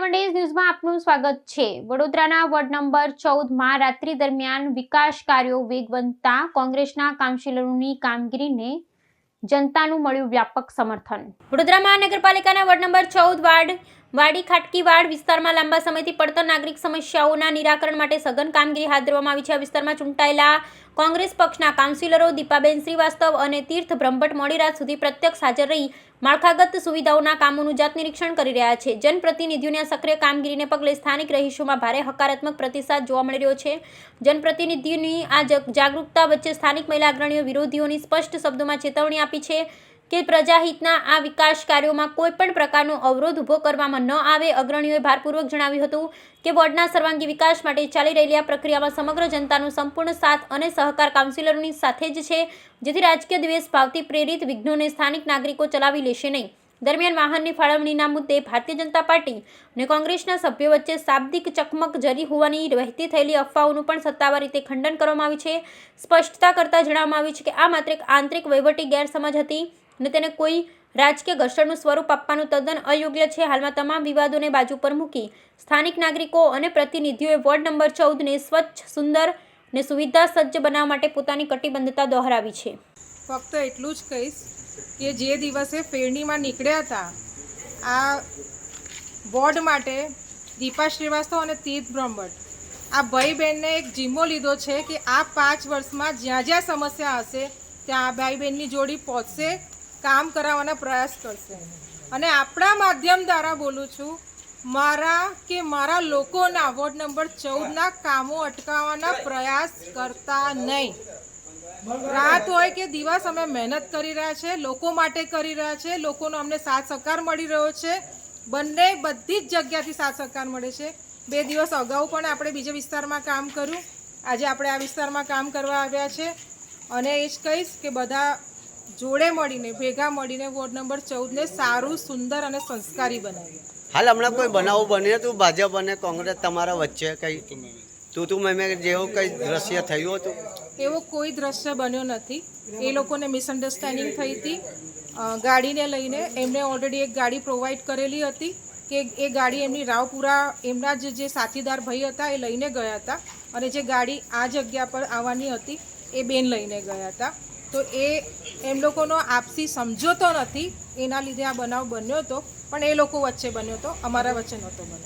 7 days ન્યૂઝમાં આપનું સ્વાગત છે। વડોદરાના વોર્ડ નંબર 14માં રાત્રિ દરમિયાન વિકાસ કાર્યો વેગવંતા કોંગ્રેસના કાઉન્સિલરોની કામગીરીને જનતાનું મળ્યું વ્યાપક સમર્થન। વડોદરા મહાનગરપાલિકાના વોર્ડ નંબર 14 વાડી ખાટકીવાડ વિસ્તારમાં લાંબા સમયથી પડતર નાગરિક સમસ્યાઓના નિરાકરણ માટે સઘન કામગીરી હાથ ધરવામાં આવી છે। આ વિસ્તારમાં ચૂંટાયેલા કોંગ્રેસ પક્ષના કાઉન્સિલરો દીપાબેન શ્રીવાસ્તવ અને તીર્થ બ્રહ્મભટ્ટ મોડી રાત સુધી પ્રત્યક્ષ હાજર રહી માળખાગત સુવિધાઓના કામોનું જાત નિરીક્ષણ કરી રહ્યા છે। જનપ્રતિનિધિઓની આ સક્રિય કામગીરીને પગલે સ્થાનિક રહીશોમાં ભારે હકારાત્મક પ્રતિસાદ જોવા મળી રહ્યો છે। જનપ્રતિનિધિઓની આ જાગૃતતા વચ્ચે સ્થાનિક મહિલા અગ્રણીઓ વિરોધીઓની સ્પષ્ટ શબ્દોમાં ચેતવણી આપી છે કે પ્રજાહિતના આ વિકાસ કાર્યોમાં કોઈ પણ પ્રકારનો અવરોધ ઊભો કરવામાં ન આવે। અગ્રણીઓએ ભારપૂર્વક જણાવ્યું હતું કે વોર્ડના સર્વાંગી વિકાસ માટે ચાલી રહેલી આ પ્રક્રિયામાં સમગ્ર જનતાનો સંપૂર્ણ સાથ અને સહકાર કાઉન્સિલરોની સાથે જ છે, જેથી રાજકીય દ્વેષ ભાવથી પ્રેરિત વિઘ્નોને સ્થાનિક નાગરિકો ચલાવી લેશે નહીં। દરમિયાન વાહનની ફાળવણીના મુદ્દે ભારતીય જનતા પાર્ટી અને કોંગ્રેસના સભ્યો વચ્ચે શાબ્દિક ચકમક જરી હોવાની વહેતી થયેલી અફવાઓનું પણ સત્તાવાર રીતે ખંડન કરવામાં આવ્યું છે। સ્પષ્ટતા કરતાં જણાવવામાં આવ્યું છે કે આ માત્ર એક આંતરિક વહીવટી ગેરસમજ હતી અને તેને કોઈ રાજકીય ઘર્ષણનું સ્વરૂપ આપવાનું તદ્દન અયોગ્ય છે। હાલમાં તમામ વિવાદોને બાજુ પર મૂકી સ્થાનિક નાગરિકો અને પ્રતિનિધિઓએ વોર્ડ નંબર 14ને સ્વચ્છ, સુંદર અને સુવિધા સજ્જ બનાવવા માટે પોતાની કટિબદ્ધતા દોહરાવી છે। ફક્ત એટલું જ કહીશ કે જે દિવસે ફેરણીમાં નીકળ્યા હતા આ વોર્ડ માટે દીપા શ્રીવાસ્તવ અને તીર્થ બ્રહ્મભટ્ટ આ ભાઈ બહેનને એક જિમ્મો લીધો છે કે આ 5 વર્ષમાં જ્યાં જ્યાં સમસ્યા હશે ત્યાં આ ભાઈ બહેનની જોડી પહોંચશે, કામ કરાવવાના પ્રયાસ કરશે। અને આપણા માધ્યમ દ્વારા બોલું છું, મારા લોકોના વોર્ડ નંબર 14ના કામો અટકાવવાના પ્રયાસ કરતા નહીં। રાત હોય કે દિવસ અમે મહેનત કરી રહ્યા છે, લોકો માટે કરી રહ્યા છે, લોકોનો અમને સાથ સહકાર મળી રહ્યો છે। બધી જ જગ્યાથી સાથ સહકાર મળે છે। 2 દિવસ અગાઉ પણ આપણે બીજા વિસ્તારમાં કામ કર્યું, આજે આપણે આ વિસ્તારમાં કામ કરવા આવ્યા છે અને એ જ કહીશ કે બધા જોડે મળીને ભેગા મળીને વોર્ડ નંબર 14ને સારું, સુંદર અને સંસ્કારી બનાવીએ। હાલ હમણાં કોઈ બનાવ બન્યો હતું ભાજપ અને કોંગ્રેસ તમારા વચ્ચે કંઈ તું મેં જેવું કંઈ દ્રશ્ય થયું હતું? એવો કોઈ દ્રશ્ય બન્યો નથી। એ લોકોને મિસઅન્ડરસ્ટેન્ડિંગ થઈ હતી ગાડીને લઈને। એમને ઓલરેડી એક ગાડી પ્રોવાઈડ કરેલી હતી કે એ ગાડી એમની રાવપુરા એમના જે સાથીદાર ભાઈ હતા એ લઈને ગયા હતા અને જે ગાડી આ જગ્યા પર આવવાની હતી એ બેન લઈને ગયા હતા। તો એમ લોકોનો આપસી સમજોતો નથી, એના લીધે આ બનાવ બન્યો હતો, પણ એ લોકો વચ્ચે બન્યો હતો, અમારા વચ્ચે નહોતો બન્યો।